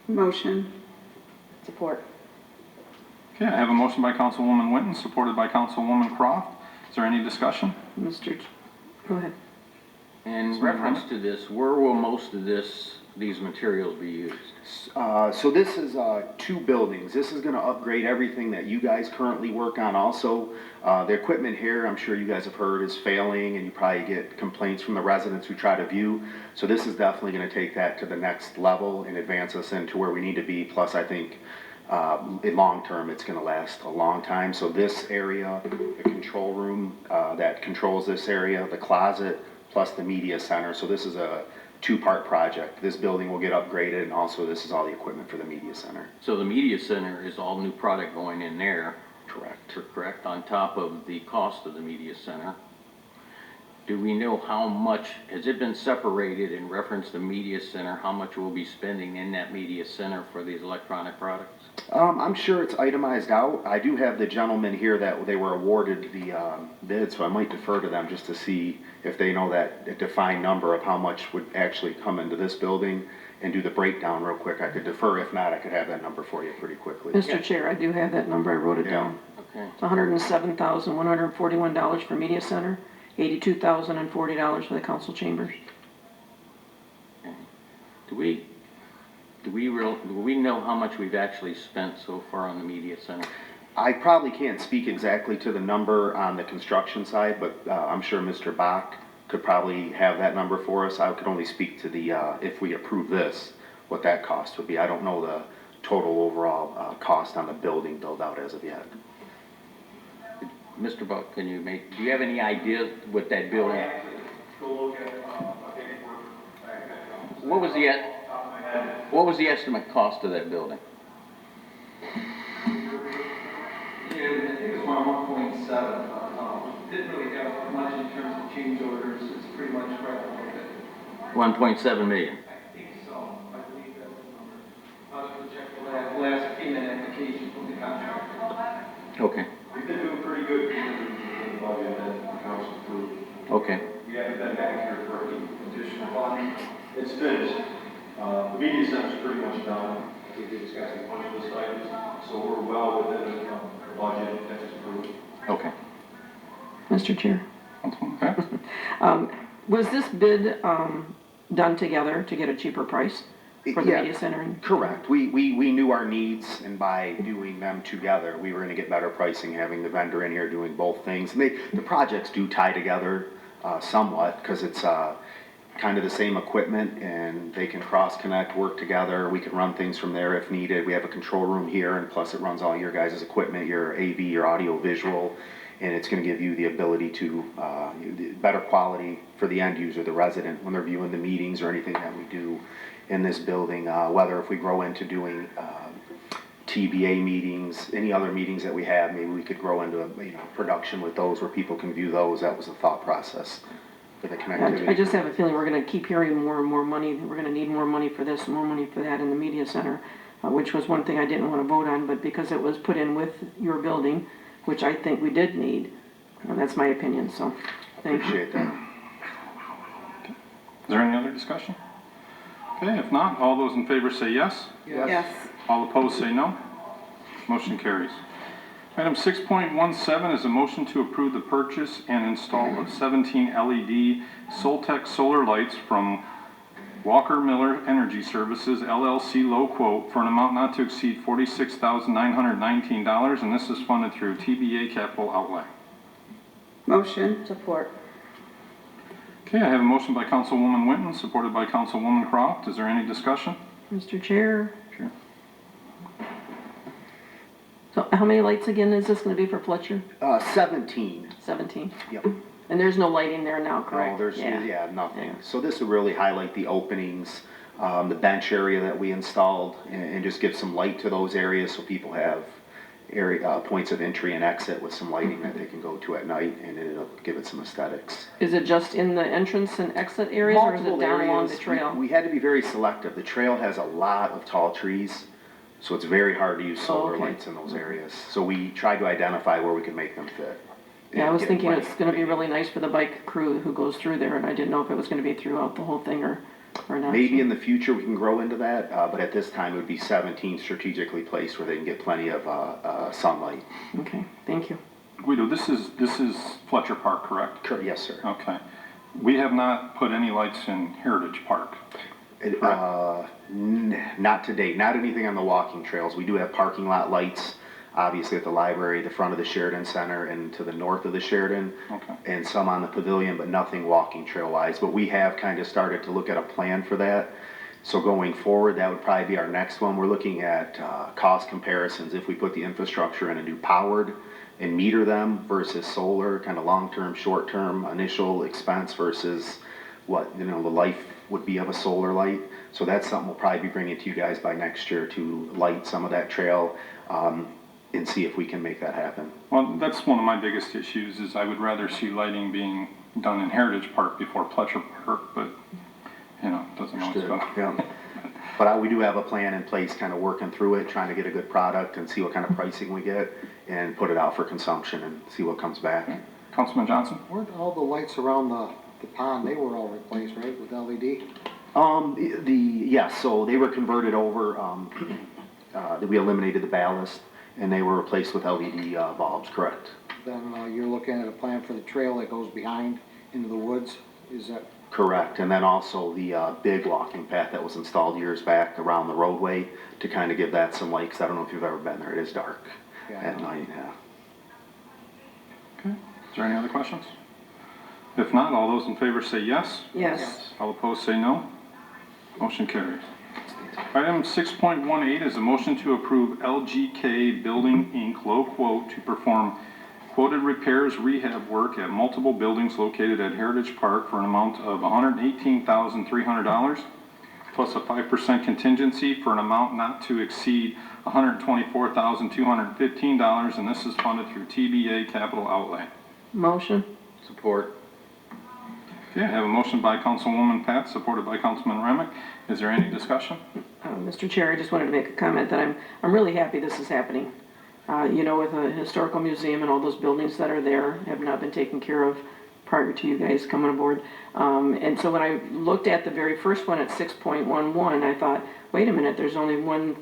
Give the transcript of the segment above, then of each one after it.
Motion. Support. Okay, I have a motion by Councilwoman Winton, supported by Councilwoman Croft. Is there any discussion? Go ahead. In reference to this, where will most of these materials be used? So this is 2 buildings. This is gonna upgrade everything that you guys currently work on also. The equipment here, I'm sure you guys have heard, is failing, and you probably get complaints from the residents who try to view. So this is definitely gonna take that to the next level and advance us into where we need to be. Plus, I think in long term, it's gonna last a long time. So this area, the control room that controls this area, the closet, plus the media center. So this is a 2-part project. This building will get upgraded, and also this is all the equipment for the media center. So the media center is all new product going in there. Correct. Correct, on top of the cost of the media center. Do we know how much, has it been separated in reference to media center, how much we'll be spending in that media center for these electronic products? I'm sure it's itemized out. I do have the gentleman here that they were awarded the bid, so I might defer to them just to see if they know that a defined number of how much would actually come into this building and do the breakdown real quick. I could defer. If not, I could have that number for you pretty quickly. Mr. Chair, I do have that number. I wrote it down. Okay. It's $107,141 for media center, $82,040 for the council chambers. Do we know how much we've actually spent so far on the media center? I probably can't speak exactly to the number on the construction side, but I'm sure Mr. Bach could probably have that number for us. I could only speak to the, if we approve this, what that cost would be. I don't know the total overall cost on the building build out as of yet. Mr. Buck, do you have any idea what that building? Go look at, What was the estimate cost of that building? I think it's around 1.7. Didn't really have much in terms of change orders. It's pretty much right on it. 1.7 million. I think so. I believe that's the number. I was going to check the last payment application from the contractor. Okay. We've been doing pretty good in the budget that the council approved. Okay. We haven't been back here for any additional funding. It's finished. The media center's pretty much done. We just got some punch list items, so we're well within the budget that is approved. Okay. Mr. Chair. Okay. Was this bid done together to get a cheaper price for the media center? Correct. We knew our needs, and by doing them together, we were going to get better pricing having the vendor in here doing both things. And the projects do tie together somewhat because it's kind of the same equipment, and they can cross-connect, work together. We can run things from there if needed. We have a control room here, and plus it runs all your guys' equipment, your AV, your audio visual, and it's going to give you the ability to better quality for the end user, the resident, when they're viewing the meetings or anything that we do in this building, whether if we grow into doing TBA meetings, any other meetings that we have, maybe we could grow into a production with those where people can view those. That was the thought process for the connectivity. I just have a feeling we're going to keep hearing more and more money. We're going to need more money for this, more money for that in the media center, which was one thing I didn't want to vote on, but because it was put in with your building, which I think we did need, that's my opinion, so thank you. Appreciate that. Is there any other discussion? Okay, if not, all those in favor say yes. Yes. All opposed say no. Motion carries. Item 6.17 is a motion to approve the purchase and install of 17 LED Softech Solar Lights from Walker-Miller Energy Services LLC, low quote, for an amount not to exceed $46,919, and this is funded through TBA Capital Outlay. Motion. Support. Okay, I have a motion by Councilwoman Winton, supported by Councilwoman Croft. Is there any discussion? Mr. Chair. Sure. So how many lights again is this going to be for Fletcher? 17. 17. Yep. And there's no lighting there now, correct? No, there's nothing. Yeah. So this would really highlight the openings, the bench area that we installed, and just give some light to those areas so people have points of entry and exit with some lighting that they can go to at night, and it'll give it some aesthetics. Is it just in the entrance and exit areas, or is it down along the trail? We had to be very selective. The trail has a lot of tall trees, so it's very hard to use solar lights in those areas. So we tried to identify where we could make them fit. Yeah, I was thinking it's going to be really nice for the bike crew who goes through there, and I didn't know if it was going to be throughout the whole thing or or not? Maybe in the future we can grow into that, but at this time it would be 17 strategically placed where they can get plenty of sunlight. Okay, thank you. Guido, this is Fletcher Park, correct? Yes, sir. Okay. We have not put any lights in Heritage Park. Not to date, not anything on the walking trails. We do have parking lot lights, obviously at the library, the front of the Sheridan Center, and to the north of the Sheridan, Okay. and some on the pavilion, but nothing walking trail wise. But we have kind of started to look at a plan for that. So going forward, that would probably be our next one. We're looking at cost comparisons if we put the infrastructure in and do powered and meter them versus solar, kind of long-term, short-term initial expense versus what, the life would be of a solar light. So that's something we'll probably be bringing to you guys by next year to light some of that trail and see if we can make that happen. Well, that's one of my biggest issues is I would rather see lighting being done in Heritage Park before Fletcher Park, but, it doesn't always go. Yeah. But we do have a plan in place, kind of working through it, trying to get a good product and see what kind of pricing we get and put it out for consumption and see what comes back. Councilman Johnson? Weren't all the lights around the pond, they were all replaced, right, with LED? Yes, so they were converted over, we eliminated the ballast and they were replaced with LED bulbs, correct? Then you're looking at a plan for the trail that goes behind into the woods, is that? Correct, and then also the big walking path that was installed years back around the roadway to kind of give that some light, 'cause I don't know if you've ever been there, it is dark at night, yeah. Okay. Is there any other questions? If not, all those in favor say yes. Yes. All opposed say no. Motion carries. Item 6.18 is a motion to approve LGK Buiding, Inc. low quote to perform quoted repairs rehab work at multiple buildings located at Heritage Park for an amount of $118,300 plus a 5% contingency for an amount not to exceed $124,215, and this is funded through TBA Capital Outlay. Motion? Support. Okay, I have a motion by Councilwoman Pat, supported by Councilman Ramik. Is there any discussion? Mr. Chair, I just wanted to make a comment that I'm really happy this is happening. With a historical museum and all those buildings that are there have not been taken care of prior to you guys coming aboard. And so when I looked at the very first one at 6.11, I thought, wait a minute, there's only one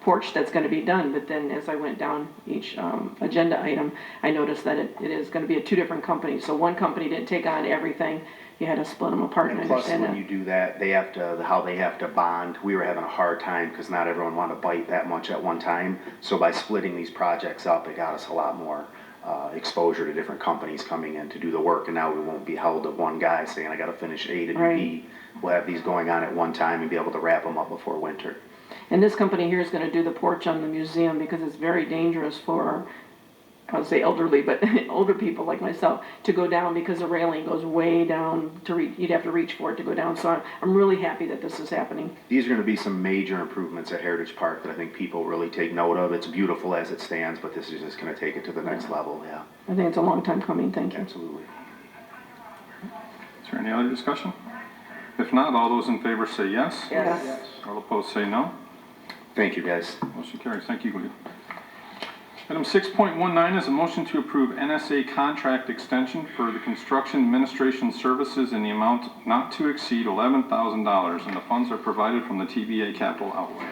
porch that's going to be done. But then as I went down each agenda item, I noticed that it is going to be at two different companies. So one company didn't take on everything. You had to split them apart. And I plus, understand when that. you do that, how they have to bond, we were having a hard time because not everyone wanted to bite that much at one time. So by splitting these projects up, it got us a lot more exposure to different companies coming in to do the work. And now we won't be held to one guy saying, I got to finish A to do Right. B. We'll have these going on at one time and be able to wrap them up before winter. And this company here is going to do the porch on the museum because it's very dangerous for, I would say elderly, but older people like myself to go down because the railing goes way down to reach. You'd have to reach for it to go down. So I'm really happy that this is happening. These are going to be some major improvements at Heritage Park that I think people really take note of. It's beautiful as it stands, but this is just going to take it to the next level, yeah, I think it's a long time coming. Thank you. absolutely. Is there any other discussion? If not, all those in favor say yes. Yes. All opposed say no. Thank you, guys. Motion carries. Thank you, Guido. Item 6.19 is a motion to approve NSA contract extension for the construction administration services in the amount not to exceed $11,000, and the funds are provided from the TBA Capital Outlay.